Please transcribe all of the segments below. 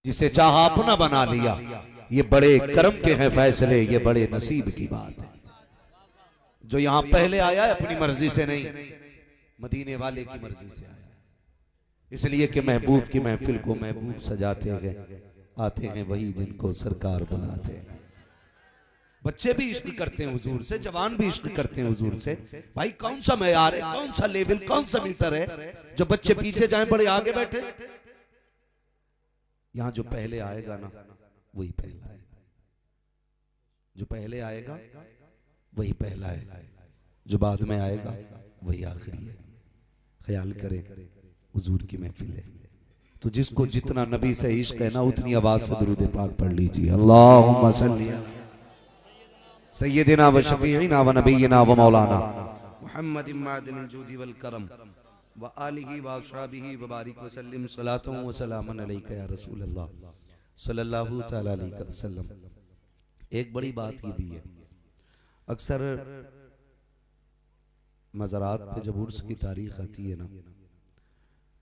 जिसे चाहा अपना बना लिया। ये बड़े कर्म के हैं फैसले, ये बड़े नसीब की बात है। जो यहां पहले आया है अपनी मर्जी से नहीं, मदीने वाले की मर्जी से आया, इसलिए कि महबूब की महफिल को महबूब सजाते गए, आते हैं वही जिनको सरकार बुलाते हैं। बच्चे भी इश्क करते हैं हुजूर से, जवान भी इश्क करते हैं हुजूर से। भाई कौन सा मयार है, कौन सा लेवल, कौन सा मीटर है जो बच्चे पीछे जाएं बड़े आगे बैठे। यहां जो पहले आएगा ना वही पहला है, जो पहले आएगा वही पहला है, जो बाद में आएगा वही आखिरी है। ख्याल करें हुजूर की महफिल है तो जिसको जितना नबी से इश्क है ना उतनी आवाज से दुरूद पाक पढ़ लीजिए। अल्लाहुम्मा सल्ली अला सय्यदिना व शफीइना व नबीना व मौलाना मुहम्मद इमादिल जूदी वल करम व आलिहि व अस्हाबिहि व बारिक व सल्लिम सलातो व सलामन अलैका या रसूल अल्लाह सल्लल्लाहु तआला अलैहि वसल्लम। एक बड़ी बात ये भी है, अक्सर मज़ारात पे जब उर्स की तारीख आती है ना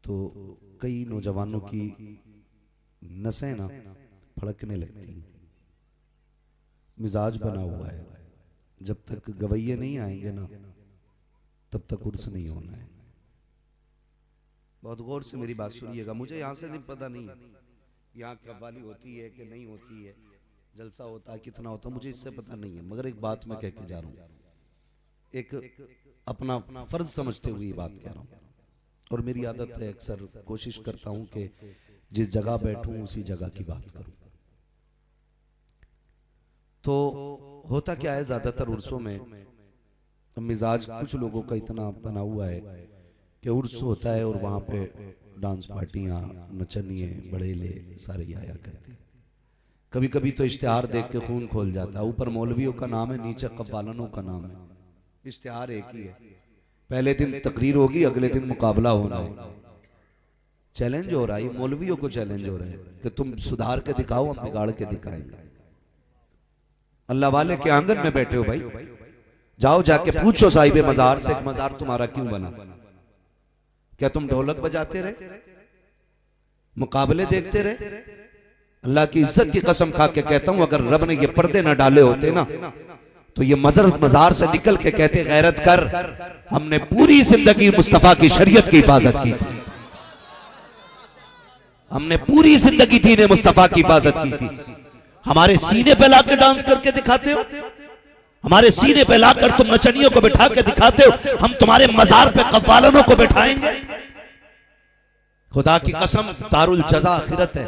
तो कई नौजवानों की नसें ना फड़कने लगती हैं। मिजाज बना हुआ है, जब तक गवैये नहीं आएंगे ना तब तक उर्स नहीं होना है। बहुत गौर से मेरी बात सुनिएगा, मुझे यहाँ से नहीं पता नहीं है यहाँ कव्वाली होती है कि नहीं होती है, जलसा होता है कितना होता है, मुझे इससे पता नहीं है, मगर एक बात मैं कह के जा रहा हूँ, एक अपना फर्ज समझते हुए बात कह रहा हूँ। और मेरी आदत है, अक्सर कोशिश करता हूँ कि जिस जगह बैठूं उसी जगह की बात करूं। तो होता क्या है, ज्यादातर उर्सों में मिजाज कुछ लोगों का इतना बना हुआ है कि उर्स होता है और वहां पे डांस पार्टियां, नचनिए, बड़ेले सारे आया करते हैं। कभी कभी तो इश्तिहार देख के खून खोल जाता है, ऊपर मौलवियों का नाम है, नीचे कव्वालनों का नाम है, इश्तिहार एक ही है। पहले दिन तकरीर होगी, अगले दिन मुकाबला होना है, चैलेंज हो रहा है, मौलवियों को चैलेंज हो रहा है कि तुम सुधार के दिखाओ, हम बिगाड़ के दिखाएंगे। अल्लाह वाले के आंगन में बैठे हो भाई, जाओ जाके पूछो साहिबे मजार से, मजार तुम्हारा क्यों बना? क्या तुम ढोलक बजाते रहे, मुकाबले देखते रहे? अल्लाह की इज्जत की कसम खा के कहता हूं, अगर रब ने ये पर्दे न डाले होते ना तो ये मजार से निकल के कहते गैरत कर, हमने पूरी जिंदगी मुस्तफा की शरीयत की हिफाजत की थी, हमने पूरी जिंदगी दीन मुस्तफा की हिफाजत की थी। हमारे सीने पे लाकर डांस करके दिखाते हो, हमारे सीने पे लाकर तुम नचनियों को बिठा के दिखाते हो, हम तुम्हारे मजार पे कव्वालनों को बिठाएंगे। खुदा की कसम दारुल जज़ा आखिरत है,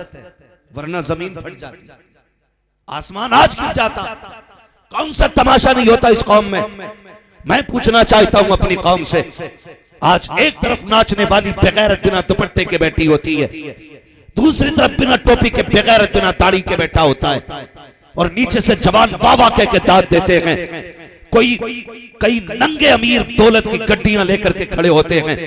वरना जमीन फट जाती, आसमान आज गिर जाता। कौन सा तमाशा नहीं होता इस कौम में। मैं पूछना चाहता हूं अपनी कौम से, आज एक तरफ नाचने वाली बेगैरत बिना दुपट्टे के बैठी होती है, दूसरी तरफ बिना टोपी के बेगैरत बिना दाढ़ी के बैठा होता है, और नीचे से जवान वाह वाह कह के दाद देते हैं। कोई कई नंगे अमीर दौलत की गड्डियां लेकर के खड़े होते हैं,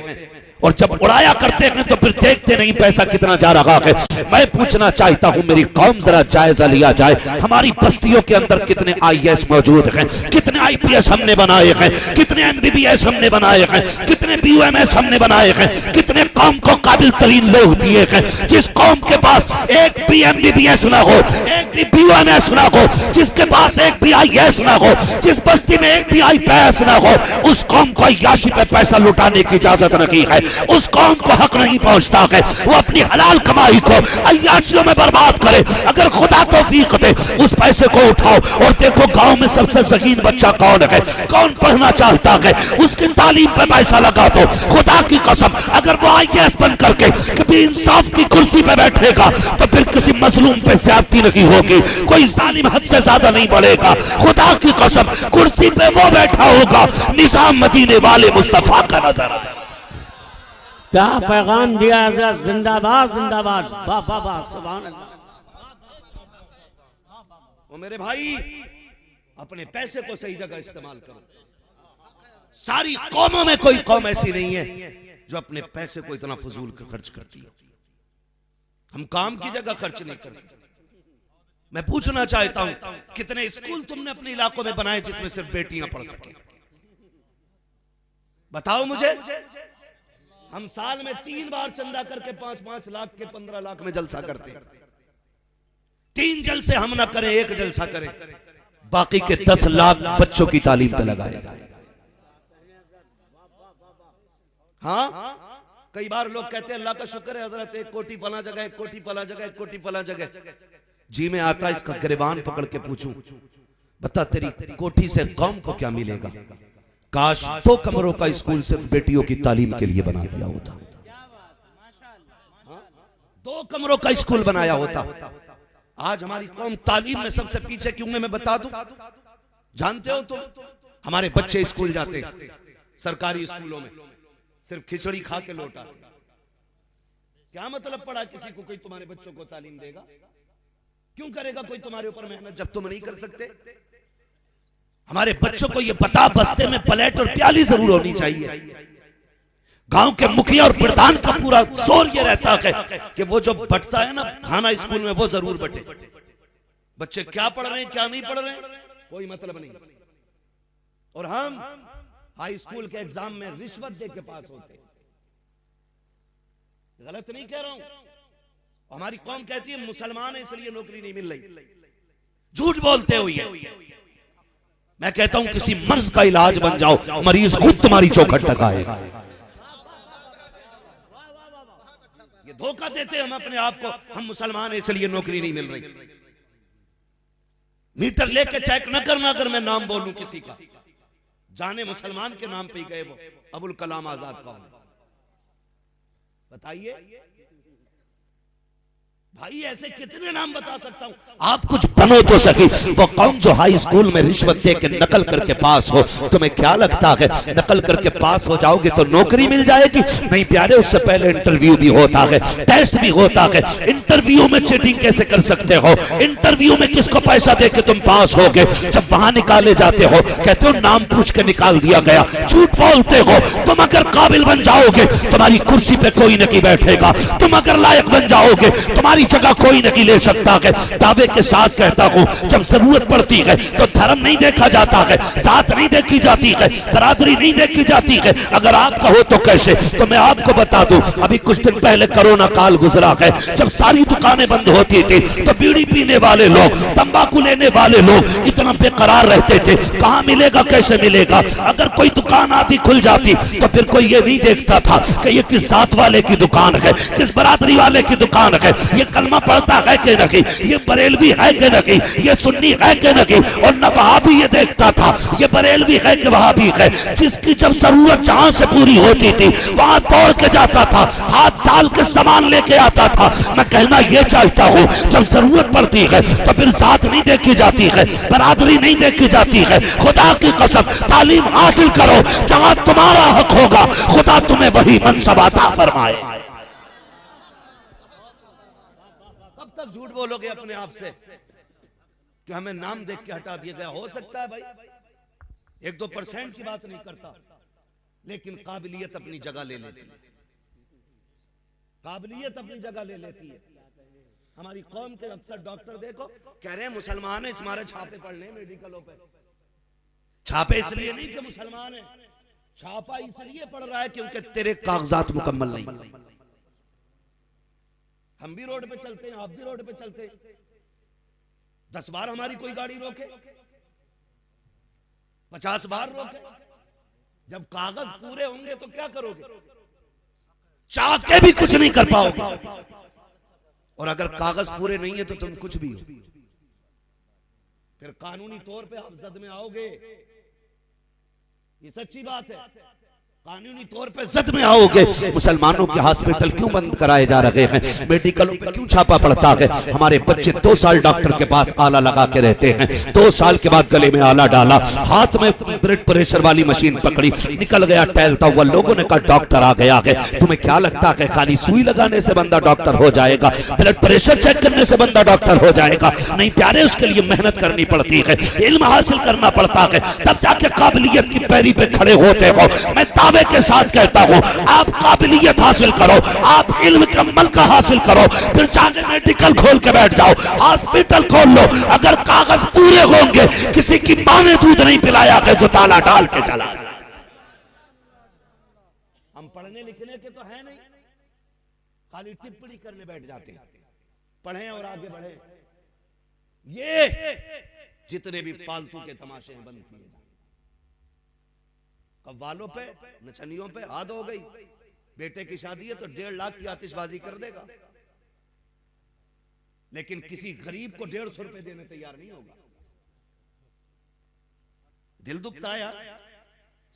और जब उड़ाया करते हैं तो फिर देखते नहीं पैसा कितना जा रहा है। मैं पूछना चाहता हूं मेरी कौम, जरा जायजा लिया जाए, हमारी बस्तियों के अंदर कितने आईएएस मौजूद हैं, कितने आईपीएस हमने बनाए हैं, कितने एमबीबीएस हमने बनाए हैं, कितने बीयूएमएस हमने बनाए हैं, कितने कौम को काबिल तरीन लोग दिए हैं। जिस कौम के पास एक भी एमबीबीएस ना हो, एक भी बीयूएमएस ना हो, जिसके पास एक भी आईएएस ना हो, जिस बस्ती में एक भी आईपीएस ना हो, उस कौम को अय्याशी पे पैसा लुटाने की इजाजत नहीं है। उस कौम को हक नहीं पहुंचता है वो अपनी हलाल कमाई को अय्याशियों में बर्बाद करे। अगर खुदा तौफीक दे उस पैसे को उठाओ और देखो गांव में सबसे ज़हीन बच्चा कौन है, कौन पढ़ना चाहता है, उसकी तालीम पे पैसा लगा दो। खुदा की कसम अगर वो आईएएस बन करके कभी इंसाफ की कुर्सी पे बैठेगा तो फिर किसी मजलूम पे ज्यादती नहीं होगी, कोई जालिम हद से ज्यादा नहीं बढ़ेगा। खुदा की कसम कुर्सी पे वो बैठा होगा, निजाम मदीने वाले मुस्तफा का नजर। क्या पैगाम दिया हज़रत, जिंदाबाद जिंदाबाद, वाह वाह वाह, सुभान अल्लाह। वो मेरे भाई अपने पैसे को सही जगह इस्तेमाल करो। सारी कौमों में कोई कौम ऐसी नहीं है जो अपने पैसे को इतना फजूल खर्च करती है। हम काम की जगह खर्च नहीं करते। मैं पूछना चाहता हूं कितने स्कूल तुमने अपने इलाकों में बनाए जिसमें सिर्फ बेटियां पढ़ सके? बताओ मुझे। हम साल में 3 बार चंदा करके 5-5 लाख के 15 लाख में जलसा करते हैं। 3 जलसे हम ना करें, 1 जलसा करें, बाकी के 10 लाख बच्चों की तालीम पे लगाए जाए। हाँ, कई बार लोग कहते हैं अल्लाह का शुक्र है हजरत 1 कोटी फला जगह, 1 कोटी फला जगह, 1 कोटी फला जगह। जी में आता इसका गिरबान पकड़ के पूछूं, बता तेरी कोठी से कौम को क्या मिलेगा? काश 2 कमरों का स्कूल सिर्फ बेटियों की तालीम के लिए बना दिया होता। 2 कमरों का स्कूल बनाया होता। आज हमारी कौम तालीम में सबसे पीछे क्यों है मैं बता दूं। जानते हो तुम, हमारे बच्चे स्कूल जाते सरकारी स्कूलों में सिर्फ खिचड़ी खा के लौट आते। क्या मतलब पड़ा किसी को कोई तुम्हारे बच्चों को तालीम देगा? क्यों करेगा कोई तुम्हारे ऊपर मेहनत जब तुम नहीं कर सकते? हमारे बच्चों को ये पता बस्ते में प्लेट और प्याली जरूर होनी चाहिए। गांव के मुखिया और प्रधान का पूरा जोर ये रहता है कि वो जो बंटता है ना खाना स्कूल में वो जरूर बटे। बच्चे क्या पढ़ रहे हैं क्या नहीं पढ़ रहे हैं कोई मतलब नहीं। और हम हाई स्कूल के एग्जाम में रिश्वत दे के पास होते। गलत नहीं कह रहा हूं। हमारी कौम कहती है मुसलमान है इसलिए नौकरी नहीं मिल रही। झूठ बोलते हो ये। मैं कहता हूं किसी मर्ज का इलाज बन जाओ, मरीज खुद तुम्हारी चौखट तक आएगा। ये धोखा देते हम अपने आप को, हम मुसलमान है इसलिए नौकरी नहीं मिल रही। मीटर लेके चेक न करना अगर मैं नाम बोलूं किसी का, जाने मुसलमान के नाम पे ही गए वो अबुल कलाम आजाद कौन है बताइए भाई। ऐसे कितने नाम बता सकता हूं। आप कुछ बनो तो सही। वो कौन जो हाई स्कूल में रिश्वत दे के नकल करके पास हो, तुम्हें क्या लगता है नकल करके पास हो जाओगे तो नौकरी मिल जाएगी? नहीं प्यारे, उससे पहले इंटरव्यू भी होता है, टेस्ट भी होता है। इंटरव्यू में चीटिंग कैसे कर सकते हो? इंटरव्यू में किसको पैसा दे के तुम पास होगे? जब वहां निकाले जाते हो कहते हो नाम पूछ के निकाल दिया गया। झूठ बोलते हो। तुम अगर काबिल बन जाओगे तुम्हारी कुर्सी पे कोई नहीं बैठेगा। तुम अगर लायक बन जाओगे तुम्हारी जगह कोई नहीं ले सकता है। दावे के साथ कहता हूं जब जरूरत पड़ती है तो धर्म नहीं देखा जाता है, जात नहीं देखी जाती है, बरादरी नहीं देखी जाती है। अगर आप कहो तो कैसे? तो मैं आपको बता दूं, अभी कुछ दिन पहले कोरोना काल गुजरा है, जब सारी दुकानें बंद होती थी तो बीड़ी पीने वाले लोग, तंबाकू लेने वाले लोग इतना बेकरार रहते थे कहां मिलेगा कैसे मिलेगा। अगर कोई दुकान आधी खुल जाती तो फिर कोई ये नहीं देखता था कि ये किस जात वाले की दुकान है, किस बरादरी वाले की दुकान है, ये कलमा पढ़ता है कि नहीं, ये बरेलवी है कि नहीं, ये सुन्नी है कि नहीं। और न वहाबी ये देखता था ये बरेलवी है कि वहाबी है। जिसकी जब जरूरत जहां से पूरी होती थी वहां दौड़ के जाता था, हाथ डाल के सामान लेके आता था। मैं कहना ये चाहता हूं जब जरूरत पड़ती है तो फिर साथ नहीं देखी जाती है, बरादरी नहीं देखी जाती है। खुदा की कसम तालीम हासिल करो, जहां तुम्हारा हक होगा खुदा तुम्हें वही मनसब अता फरमाए। कब तक झूठ बोलोगे अपने आप से कि हमें नाम देख के हटा दिया गया? हो सकता है भाई 1-2% की बात नहीं करता, लेकिन काबिलियत अपनी जगह ले लेती है। काबिलियत अपनी जगह ले लेती है। हमारी कौम के अक्सर डॉक्टर देखो कह रहे हैं मुसलमान है, हमारे छापे पड़ने मेडिकलों पे। छापे इसलिए नहीं कि मुसलमान है, छापा इसलिए पड़ रहा है क्योंकि तेरे कागजात मुकम्मल नहीं। हम भी रोड पे चलते हैं, आप भी रोड पे चलते हैं। 10 बार हमारी कोई गाड़ी रोके, 50 बार रोके। जब कागज पूरे होंगे तो क्या करोगे? चाह के भी कुछ नहीं कर पाओगे। और अगर कागज पूरे नहीं है तो तुम कुछ भी हो, फिर कानूनी तौर पे आप जद में आओगे। ये सच्ची बात है, कानूनी तौर पे जद में आओगे। मुसलमानों के हॉस्पिटल क्यों बंद कराए जा रहे हैं? मेडिकलों पे क्यों छापा पड़ता है? हमारे बच्चे 2 साल डॉक्टर के पास आला लगा के रहते हैं, 2 साल के बाद गले में आला डाला, हाथ में ब्लड प्रेशर वाली मशीन पकड़ी, निकल गया टहलता हुआ। लोगों ने कहा डॉक्टर आ गया है। तुम्हें क्या लगता है खाली सुई लगाने से बंदा डॉक्टर हो जाएगा, ब्लड प्रेशर चेक करने से बंदा डॉक्टर हो जाएगा? नहीं प्यारे, उसके लिए मेहनत करनी पड़ती है, इल्म हासिल करना पड़ता है, तब जाके काबिलियत की पैरी पे खड़े होते हो। मैं दावे के साथ कहता हूं आप काबिलियत हासिल करो, आप इल्म का मलका हासिल करो, फिर जाके मेडिकल खोल के बैठ जाओ, हॉस्पिटल खोल लो। अगर कागज पूरे होंगे, किसी की मां ने दूध नहीं पिलाया है जो ताला डाल के चला। हम पढ़ने लिखने के तो है नहीं, खाली टिप्पणी करने बैठ जाते हैं। पढ़ें और आगे बढ़े, ये जितने भी फालतू के तमाशे हैं बंद किए जाए। कव्वालों पे, नचनियों पे आद हो गई। बेटे की शादी है तो 1.5 लाख की आतिशबाजी कर देगा, लेकिन किसी गरीब को 150 रुपए देने तैयार नहीं होगा। दिल दुखता है यार।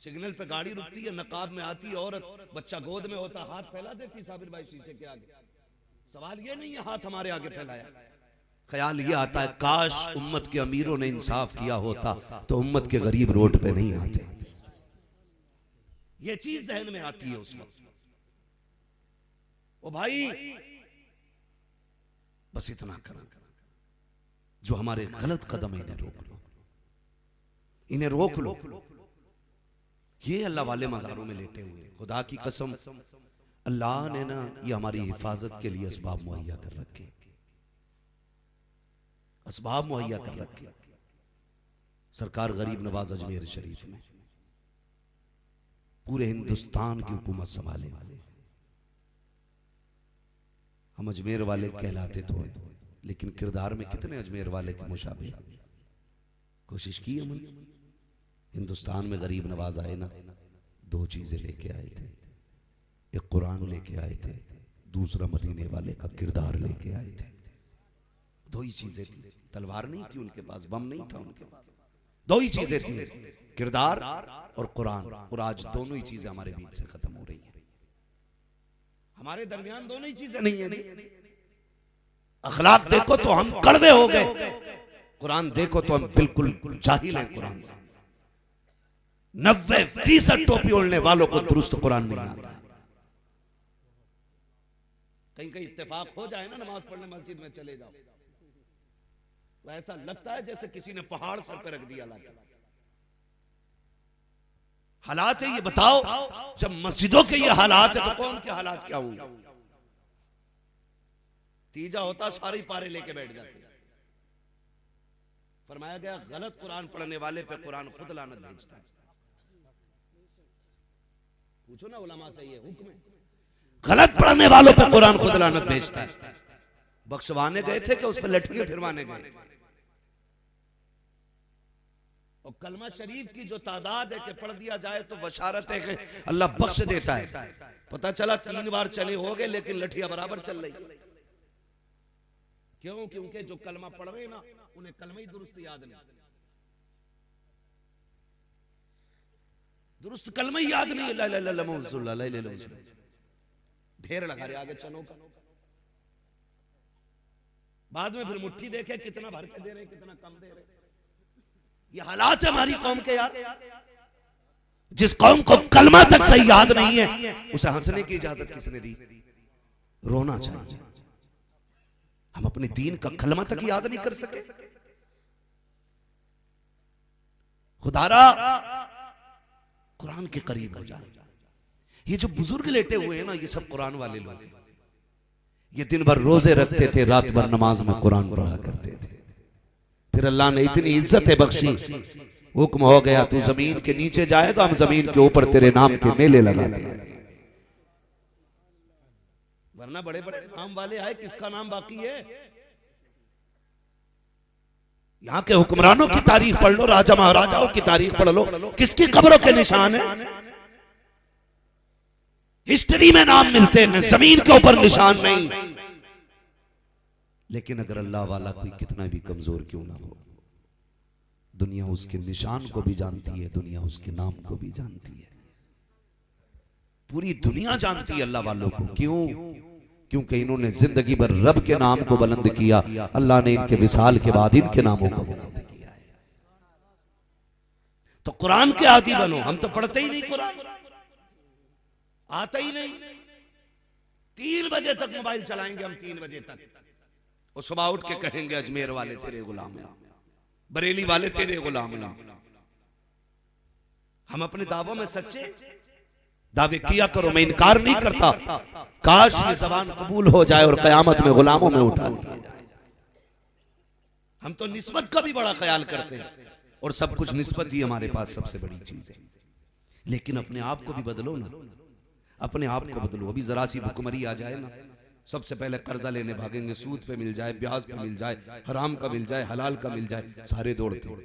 सिग्नल पे गाड़ी रुकती है, नकाब में आती है औरत, बच्चा गोद में होता, हाथ फैला देती साबिर भाई शीशे के आगे। सवाल ये नहीं है हाथ हमारे आगे फैलाया, ख्याल ये आता है काश उम्मत के अमीरों ने इंसाफ किया होता तो उम्मत के गरीब रोड पे नहीं आते। ये चीज जहन में आती है उस वक्त। ओ भाई बस इतना करो, जो हमारे गलत कदम है इन्हें रोक लो, इन्हें रोक लो। ये अल्लाह वाले मज़ारों में लेटे हुए, खुदा की कसम अल्लाह ने ना ये हमारी हिफाजत के लिए असबाब मुहैया कर रखे, असबाब मुहैया कर रखे। सरकार गरीब नवाज अजमेर शरीफ में पूरे हिंदुस्तान की हुकूमत संभाले वाले। हम अजमेर वाले कहलाते तो हैं, लेकिन किरदार में कितने अजमेर वाले के मुशाबे। कोशिश की हमने। हिंदुस्तान में गरीब नवाज आए ना, 2 चीजें लेके आए थे। एक कुरान लेके आए थे, दूसरा मदीने वाले का किरदार लेके आए थे। 2 ही चीजें थी। तलवार नहीं थी उनके पास, बम नहीं था उनके पास, 2 ही चीजें थी, किरदार और कुरान। और आज दोनों ही चीजें हमारे बीच से खत्म हो रही है। हमारे दरमियान दोनों ही चीजें नहीं है। नहीं, अखलाक देखो तो हम कड़वे हो गए, कुरान देखो तो हम बिल्कुल जाहिल हैं कुरान से। 90% टोपी ओढ़ने वालों को दुरुस्त कुरान नहीं आता। कहीं कहीं इत्तेफाक हो जाए ना, नमाज पढ़ने मस्जिद में चले जाओ तो ऐसा लगता है जैसे किसी ने पहाड़ सर पे रख दिया। हालात है ये बताओ, जब मस्जिदों के ये हालात है तो कौन के हालात क्या होंगे। तीजा होता सारे पारे लेके बैठ जाते। फरमाया गया गलत कुरान पढ़ने वाले पे कुरान खुद लानत भेजता है। पूछो ना उलमा से, ये हुक्म है, गलत पढ़ने वालों पे कुरान खुद लानत भेजता है। बख्शवाने गए थे कि उस पर लठियां फिरवाने गए थे। और कलमा शरीफ की जो तादाद है कि पढ़ दिया जाए तो बशारत है कि अल्लाह बख्श देता है। पता चला 3 बार चले हो गए लेकिन लठिया बराबर चल रही। क्यों? क्योंकि जो कलमा पढ़ रहे ना उन्हें कलमा ही दुरुस्त याद नहीं, दुरुस्त कलमा ही याद नहीं। ला ला ला ला मुसल्ला ला ला ला ढेर लगा रहे आगे चनो का। बाद में फिर मुट्ठी देखे कितना भर के दे रहे कितना कम दे रहे। ये हालात है हमारी कौम के यार। जिस कौम को कलमा तक सही याद नहीं है उसे हंसने की इजाजत किसने दी? रोना चाहिए। हम अपने दीन का कलमा तक याद नहीं कर सके। खुदारा कुरान के करीब हो जाए। ये जो बुजुर्ग लेटे हुए हैं ना, ये सब कुरान वाले लोग। ये दिन भर रोजे रखते थे, रात भर नमाज में कुरान पढ़ा करते थे। फिर अल्लाह ने इतनी इज्जत बख्शी, हुक्म हो गया तू जमीन के नीचे जाएगा, हम जमीन के ऊपर तेरे नाम के मेले लगाते हैं। वरना बड़े बड़े नाम वाले आए, किसका नाम बाकी है? यहाँ के हुक्मरानों की तारीख पढ़ लो, राजा महाराजाओं की तारीख पढ़ लो, किसकी कब्रों के निशान है? हिस्ट्री में नाम मिलते हैं, जमीन के ऊपर निशान नहीं। लेकिन अगर अल्लाह वाला कोई कितना भी कमजोर क्यों ना हो, दुनिया उसके निशान को भी जानती है, दुनिया उसके नाम को भी जानती है। पूरी दुनिया जानती है अल्लाह वालों को। क्यों? क्योंकि इन्होंने जिंदगी भर रब के नाम को बुलंद किया। अल्लाह ने इनके विसाल के बाद इनके नामों को बुलंद किया है। तो कुरान के आदी बनो। हम तो पढ़ते ही नहीं कुरान, आता ही नहीं। 3 बजे तक मोबाइल चलाएंगे हम, 3 बजे तक। और सुबह उठ के कहेंगे अजमेर वाले तेरे गुलाम हैं, बरेली वाले तेरे गुलाम हैं। हम अपने दावों में सच्चे दावे किया करो, मैं इनकार नहीं करता। काश ये जबान कबूल हो जाए और कयामत में गुलामों में उठा लिया जाए। हम तो निस्बत का भी बड़ा ख्याल करते हैं, और सब कुछ निस्बत ही हमारे पास सबसे बड़ी चीज है। लेकिन अपने आप को भी बदलो ना, अपने आप को बदलो। अभी जरा सी भुखमरी आ जाए ना, सबसे पहले कर्जा लेने भागेंगे, सूद पे मिल जाए, ब्याज पे मिल जाए, हराम का मिल जाए, हलाल का मिल जाए, सारे दौड़ते।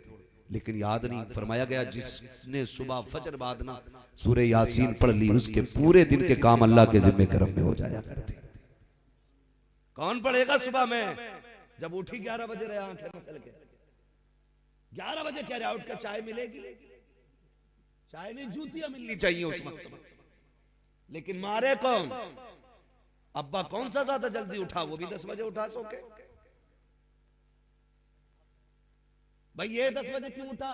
लेकिन याद नहीं, फरमाया गया जिसने सुबह फजर बाद ना सूरह यासीन पढ़ ली, उसके पूरे दिन के काम अल्लाह के जिम्मे करम में हो जाया करते। कौन पढ़ेगा सुबह में? जब उठी 11 बजे रहे आंखें मसल के, 11 बजे कह रहा उठ कर चाय मिलेगी, चाय नहीं जूतियां मिलनी चाहिए उस वक्त में। लेकिन मारे कौन? अब्बा कौन सा ज्यादा जल्दी उठा, वो भी 10 बजे उठा सो के। भाई ये 10 बजे क्यों उठा?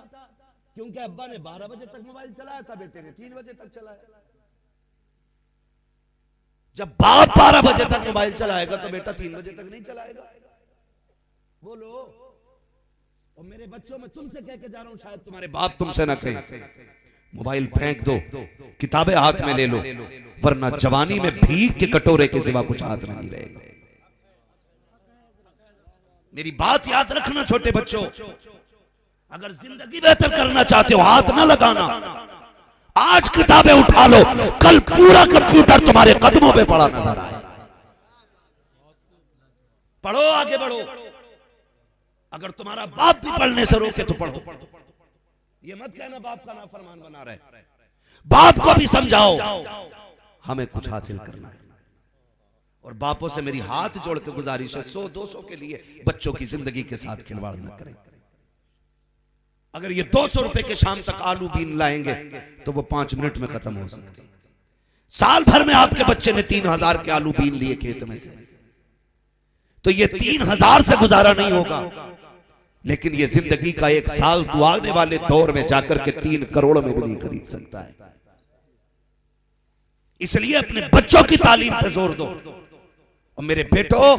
क्योंकि अब्बा ने 12 बजे तक मोबाइल चलाया था, बेटे ने 3 बजे तक चलाया। जब बाप 12 बजे तक मोबाइल चलाएगा तो बेटा 3 बजे तक नहीं चलाएगा। बोलो। और मेरे बच्चों में तुमसे कह के जा रहा हूं, शायद तुम्हारे बाप तुमसे ना कहे, मोबाइल फेंक दो, किताबें हाथ में ले लो, वरना जवानी में भीख के कटोरे के सिवा कुछ हाथ में नहीं रहेगा। मेरी बात याद रखना छोटे बच्चों, अगर जिंदगी बेहतर करना चाहते हो हाथ ना लगाना। आज किताबें उठा लो, कल पूरा कंप्यूटर तुम्हारे कदमों पे पड़ा नजर आए। पढ़ो, आगे बढ़ो। अगर तुम्हारा बाप भी पढ़ने से रोके तो पढ़ो। ये मत कहना बाप का नाफरमान बना रहे। बाप को भी समझाओ हमें कुछ हासिल करना है। और बापों से मेरी हाथ जोड़ के गुजारिश है, 100-200 के लिए बच्चों की जिंदगी के साथ खिलवाड़ न करें। अगर ये 200 रुपए के शाम तक आलू बीन लाएंगे तो वो 5 मिनट में खत्म हो सकते हैं। साल भर में आपके बच्चे ने 3000 के आलू बीन लिए खेत में से, तो ये 3000 से गुजारा नहीं होगा। लेकिन ये जिंदगी का 1 साल तो आने वाले दौर में जाकर के 3 करोड़ में भी नहीं खरीद सकता है। इसलिए अपने बच्चों की तालीम पे जोर दो। और मेरे बेटो,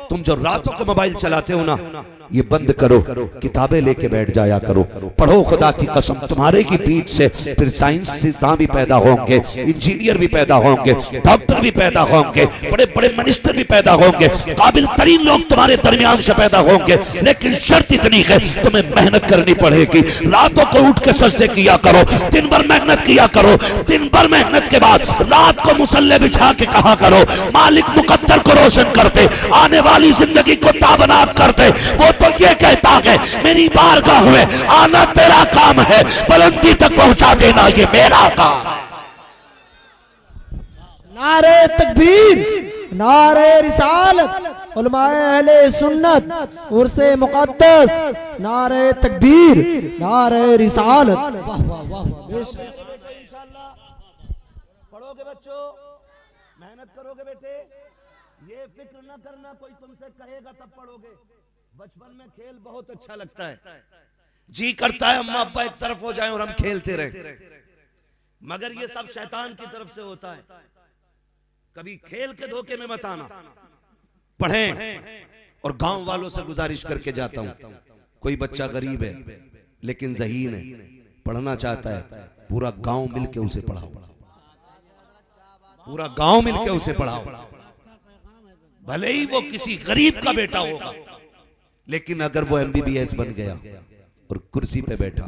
तुम जो रातों को मोबाइल चलाते हो ना, ये बंद करो, किताबें लेके बैठ जाया करो, पढ़ो। खुदा की कसम तुम्हारे की पीठ से फिर साइंसदान भी पैदा होंगे, इंजीनियर भी पैदा होंगे, डॉक्टर भी पैदा होंगे, बड़े बड़े मिनिस्टर भी पैदा होंगे, काबिल तरीन लोग तुम्हारे दरमियान से पैदा होंगे। लेकिन शर्त इतनी है, तुम्हें मेहनत करनी पड़ेगी। रातों को उठ के सजदे किया करो, दिन भर मेहनत किया करो। दिन भर मेहनत के बाद रात को मुसल्ले बिछा के कहा करो, मालिक मुकद्दर को रोशन करते, आने वाली जिंदगी को ताबनाक करते। वो तो ये कहता है मेरी बारगाह में आना तेरा काम है, बुलंदी तक पहुंचा देना ये मेरा काम। नारे तकबीर, नारे रिसालत, उलमाए अहले सुन्नत, उर्से मुक़द्दस, नारे तकबीर, नारे रिसालत। वाह वाह वाह वाह। इंशाअल्लाह पढ़ोगे बच्चों, मेहनत करोगे बेटे। ये फिक्र न करना कोई तुमसे कहेगा तब पढ़ोगे। बचपन में खेल बहुत अच्छा लगता है, जी करता है अम्मा अब्बा एक तरफ हो जाएं और हम खेलते रहे, मगर ये सब शैतान की तरफ से होता है। कभी खेल के धोखे में मत आना, पढ़ें। और गांव वालों से गुजारिश करके जाता हूं, कोई बच्चा गरीब है लेकिन ज़हीन है, पढ़ना चाहता है, पूरा गांव मिलके उसे पढ़ाओ, पूरा गांव मिलके उसे पढ़ाओ। भले ही वो किसी गरीब का बेटा होगा, लेकिन अगर वो MBBS बन गया और कुर्सी पे बैठा,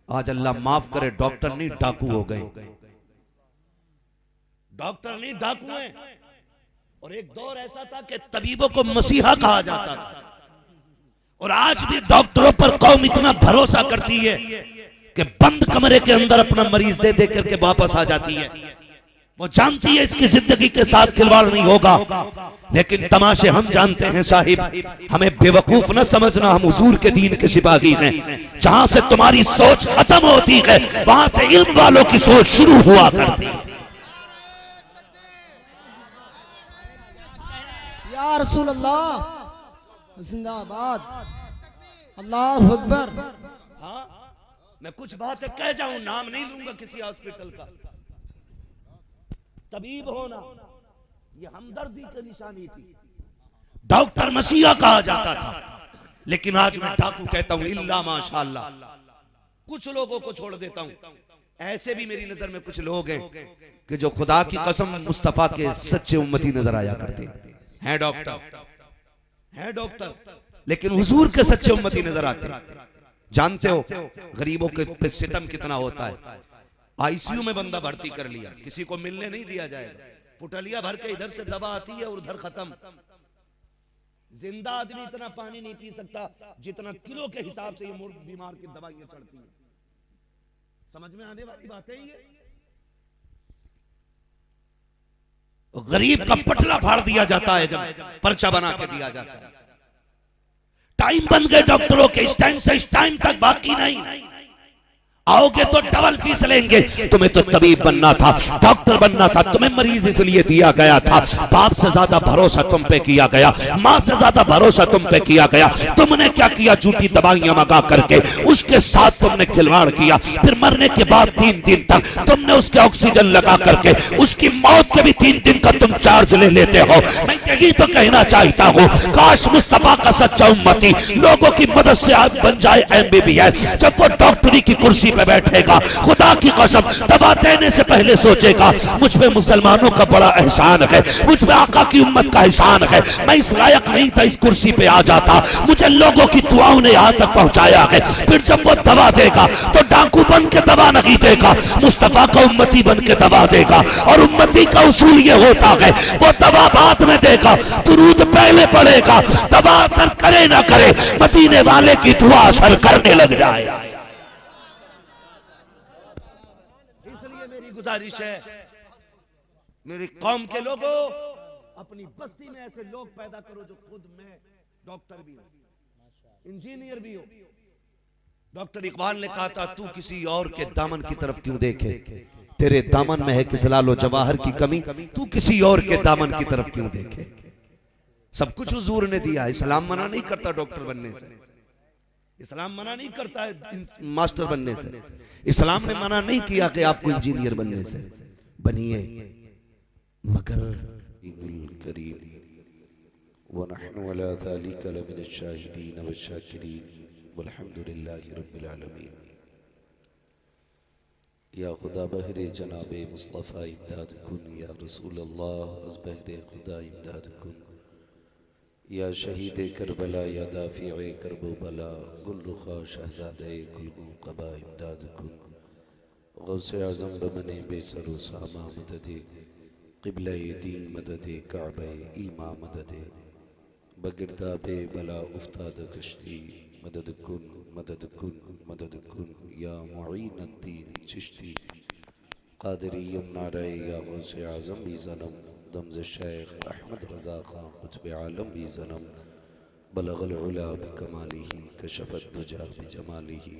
आज अल्लाह माफ करे डॉक्टर नहीं डाकू हो गए, डॉक्टर नहीं डाकू हैं। और एक दौर ऐसा था कि तबीबों को मसीहा कहा जाता था। और आज भी डॉक्टरों पर कौम इतना भरोसा करती है कि बंद कमरे के अंदर अपना मरीज दे दे करके वापस आ जाती है। वो जानती है इसकी जिंदगी के साथ खिलवाड़ नहीं होगा। लेकिन तमाशे हम जानते हैं साहिब, हमें बेवकूफ न समझना, हम हुजूर के दीन के सिपाही हैं। जहां से तुम्हारी सोच खत्म होती है वहां से इल्म वालों की सोच शुरू हुआ करती है। या रसूल अल्लाह जिंदाबाद, अल्लाह अकबर। हाँ, मैं कुछ बातें कह जाऊं, नाम नहीं लूंगा किसी हॉस्पिटल का। तबीब होना ये हमदर्दी की निशानी थी। डॉक्टर मसीहा कहा जाता था, लेकिन आज मैं डाकू कहता हूं, इल्ला माशाअल्लाह। कुछ लोगों को छोड़ देता हूं, ऐसे भी मेरी नजर में कुछ लोग हैं कि जो खुदा की कसम मुस्तफा के सच्चे उम्मती नजर आया करते हैं। डॉक्टर लेकिन हुजूर के सच्चे उम्मती नजर आते। जानते हो गरीबों के पे सितम कितना होता है। ICU में बंदा भर्ती कर लिया, किसी को मिलने नहीं दिया जाएगा, पुटलिया भर के इधर से दवा आती है और उधर खत्म। जिंदा आदमी इतना पानी नहीं पी सकता जितना किलो के हिसाब से ये मुर्ग बीमार की दवाइयां चढ़ती है। समझ में आने वाली बात है ये। गरीब का पटला फाड़ दिया जाता है जब पर्चा बना के दिया जाता है। टाइम बन गए डॉक्टरों के, इस टाइम से इस टाइम तक बाकी नहीं। आओगे तो डबल फीस लेंगे। तुम्हें तो तबीब बनना था, डॉक्टर बनना था, तुम्हें मरीज इसलिए दिया गया था। बाप से ज्यादा भरोसा तुम पे किया गया, माँ से ज्यादा भरोसा तुम पे किया गया। तुमने क्या किया? झूठी दवाइयां मंगा करके उसके साथ तुमने खिलवाड़ किया। फिर मरने के बाद 3 दिन तक तुमने उसके ऑक्सीजन लगा करके उसकी मौत के भी 3 दिन का तुम चार्ज ले लेते हो। मैं यही तो कहना चाहता हूँ, काश मुस्तफा का सच्चा उम्मती लोगों की मदद से आज बन जाए MBBS। जब वो डॉक्टरी की कुर्सी पे बैठेगा, खुदा की कसम दवा देने से पहले सोचेगा मुझ पे मुसलमानों का बड़ा एहसान है, मुझ पे आका की उम्मत का एहसान है। मैं इस लायक नहीं था इस कुर्सी पे आ जाता, मुझे लोगों की दुआओं ने यहां तक पहुंचाया है। फिर जब वो दवा देगा तो डाकू बन के दवा नहीं देगा, मुस्तफा का उम्मती बन के दवा देगा। और उम्मती का उसूल ये होता है, वो दवा बाद में देगा, दुरूद पहले पड़ेगा। दवा असर करे ना करे, मदीने वाले की दुआ असर करने लग जाए। गुजारिश है मेरी कौम के लोगों, अपनी बस्ती में ऐसे लोग पैदा करो जो खुद में डॉक्टर भी हो, इंजीनियर भी हो। डॉक्टर इकबाल ने कहा था, तू किसी और के दामन की तरफ क्यों देखे, तेरे दामन में है किस लालो जवाहर की कमी, तू किसी और के दामन की तरफ क्यों देखे। सब कुछ हुजूर ने दिया। इस्लाम मना नहीं करता डॉक्टर बनने से, इस्लाम मना नहीं करता है मास्टर बनने से, इस्लाम ने मना नहीं किया कि आपको इंजीनियर बनने से। बनिए, मगर करीम वनहनु अला ज़ालिका लमिन शाहिदीन व शाकिरीन वल्हम्दुलिल्लाहि रब्बिल आलमीन। या खुदा बहरे जनाबे मुस्तफ़ा इमदाद कुन, या रसूल अल्लाह अज़ बहरे खुदा इमदाद कुन, या शहीद करबला, या दाफ़िए करबो बला, गुल रुखा शहज़ादे गुलगू क़बा इमदाद कुन। गौसे आज़म बमने बेसरो सामा मददे, क़िबला दी मददे काबे ईमा मददे, बगिरदा बे बला उफ्ताद कश्ती, मदद कुन मदद कुन मदद कुन, या मुईनुद्दीन चिश्ती क़ादिरी यमनारे, या गौसे आज़म भी ज़नम दमज़ शेख अहमद रज़ा खां कुतुब आलम भी ज़नम, बलगल उला बिकमालिही कशफत दुजा बिजमालिही,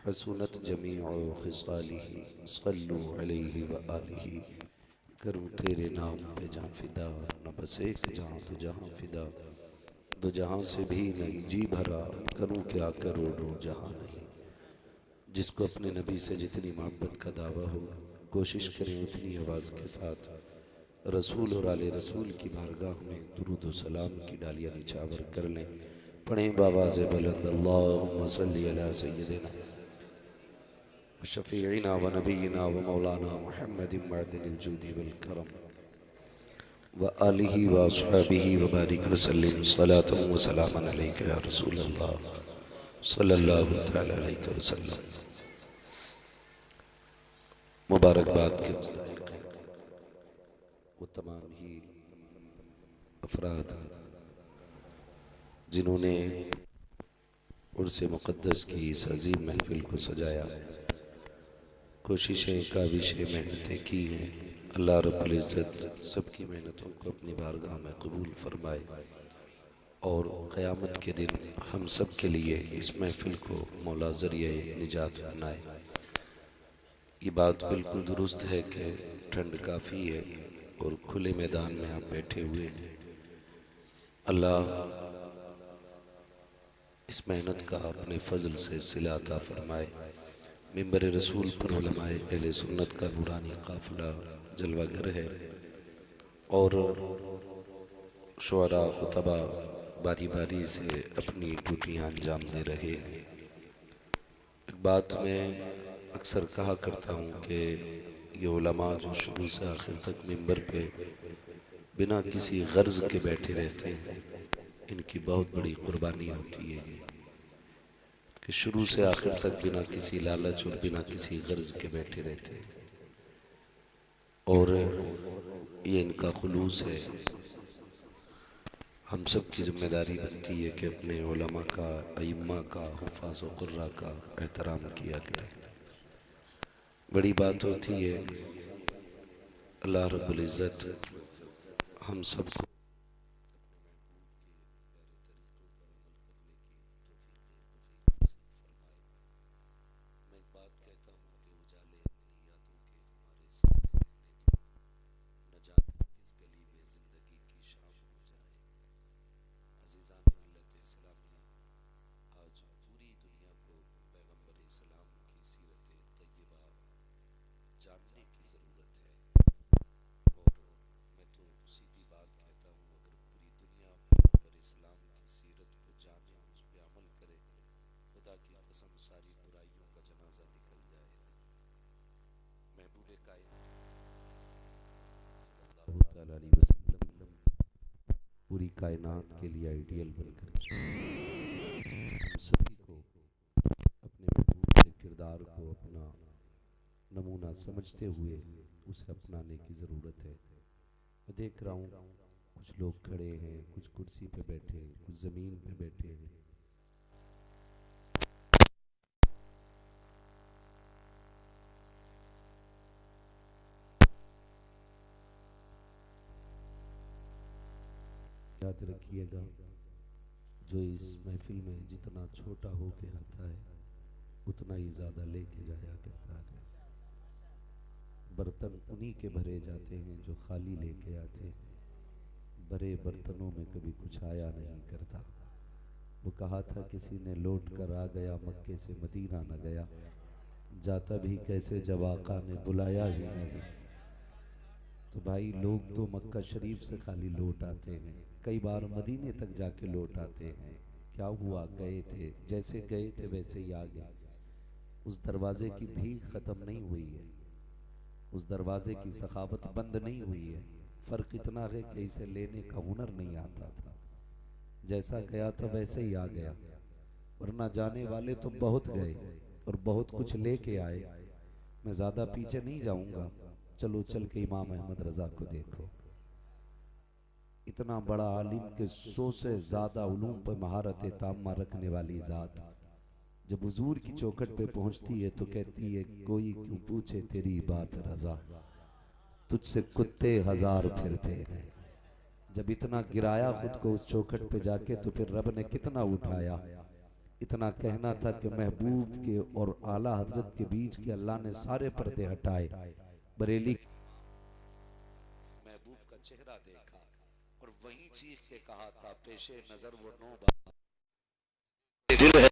हसूनत जमीउ खिसालिही सल्लु अलैहि व आलिही। करूँ तेरे नाम पे जान फिदा, न बस एक जहाँ तो जहाँ फिदा, दो जहाँ से भी नहीं जी भरा, करूँ क्या करोड़ों जहाँ नहीं। जिसको अपने नबी से जितनी मोहब्बत का दावा हो, कोशिश करें उतनी आवाज़ के साथ रसूल और आले रसूल की बारगाह में दुरूद व सलाम की डालियाँ निछावर कर लें। पढ़ें बावाज़ बुलंद, अल्लाहुम्मा सल्ली अला सय्यदिना शफ़ीइना व नबीना व मौलाना मुहम्मदिन मअदिनिल जूदी वल करम व आलिही व अस्हाबिही व बारिक व सल्लिम सलातन व सलामन अलैका या रसूल अल्लाह सल्लल्लाहु तआला अलैहि वसल्लम। मुबारकबाद के मुस्तहिक़ हैं वो तमाम ही अफराद जिन्होंने उर्स मुक़द्दस की इस अज़ीम महफ़िल को सजाया, कोशिशें काविशें मेहनतें की हैं। अल्लाह रब्बुल इज़्ज़त सबकी मेहनतों को अपनी बारगाह में कबूल फरमाए और क़यामत के दिन हम सब के लिए इस महफ़िल को मौला ज़रिए निजात बनाए। ये बात बिल्कुल दुरुस्त है कि ठंड काफ़ी है और खुले मैदान में आप बैठे हुए हैं। अल्लाह इस मेहनत का अपने फजल से सिला अता फरमाए। मिंबर रसूल पर उलमाए अहले सुन्नत का नूरानी काफ़िला जलवागर है और शुअरा खुतबा बारी बारी से अपनी ड्यूटियाँ अंजाम दे रहे हैं। एक बात मैं अक्सर कहा करता हूँ कि ये उलमा जो शुरू से आखिर तक मिंबर पे बिना किसी गर्ज के बैठे रहते हैं, इनकी बहुत बड़ी कुर्बानी होती है ये कि शुरू से आखिर तक बिना किसी लालच और बिना किसी गर्ज के बैठे रहते हैं। और ये इनका खुलूस है। हम सब की जिम्मेदारी बनती है कि अपने उलमा का, अइम्मा का, हुफ़ाज़ व क़ुर्रा का एहतराम किया करें। बड़ी बात होती है अल्लाह रब्बुल इज़्ज़त हम सबको जानने की ज़रूरत है। और मैं तो सीधी बात कहता हूँ, अगर पूरी दुनिया पैगंबर इस्लाम की सीरत को जाने, उस पर अमल करे, खुदा की कसम सारी बुराइयों का जनाजा निकल जाएगा। महबूब कायनात सल्लल्लाहु तआला अलैहि वसल्लम पूरी कायनात के लिए आइडियल बनकर हम सभी को अपने महबूब के किरदार को अपना नमूना समझते हुए उसे अपनाने की ज़रूरत है। मैं देख रहा हूँ कुछ लोग खड़े हैं, कुछ कुर्सी पे बैठे हैं, कुछ ज़मीन पे बैठे हैं। याद रखिएगा, जो इस महफिल में जितना छोटा हो के आता है उतना ही ज़्यादा लेके जाया करता है। बर्तन उन्हीं के भरे जाते हैं जो खाली लेके आते हैं। भरे बर्तनों में कभी कुछ आया नहीं करता। वो कहा था किसी ने लौट कर आ गया मक्के से मदीना न गया, जाता भी कैसे जब आका ने बुलाया ही नहीं। तो भाई लोग तो मक्का शरीफ से खाली लौट आते हैं, कई बार मदीने तक जाके लौट आते हैं। क्या हुआ, गए थे, जैसे गए थे वैसे ही आ गए। उस दरवाजे की भीख खत्म नहीं हुई है, उस दरवाजे की सखावत बंद नहीं हुई है। फर्क इतना है कि इसे लेने का हुनर नहीं आता था। जैसा गया था वैसे ही आ गया, वरना जाने वाले तो बहुत गए और बहुत कुछ लेके आए। मैं ज्यादा पीछे नहीं जाऊंगा, चलो चल के इमाम अहमद रजा को देखो। इतना बड़ा आलिम के 100 से ज्यादा उलूम पर महारत तामा रखने वाली जात जब हुजूर की चौखट पे पहुंचती है तो कहती है कोई क्यों पूछे तेरी बात रजा, तुझसे कुत्ते हजार फिरते हैं। जब इतना गिराया खुद को उस चौखट पे जाके तो फिर रब ने कितना उठाया। इतना कहना था कि महबूब के और आला हजरत के बीच के अल्लाह ने सारे पर्दे हटाए। बरेली महबूब का चेहरा देखा और वही चीख के कहा था पेशे नजर वो नो दिल है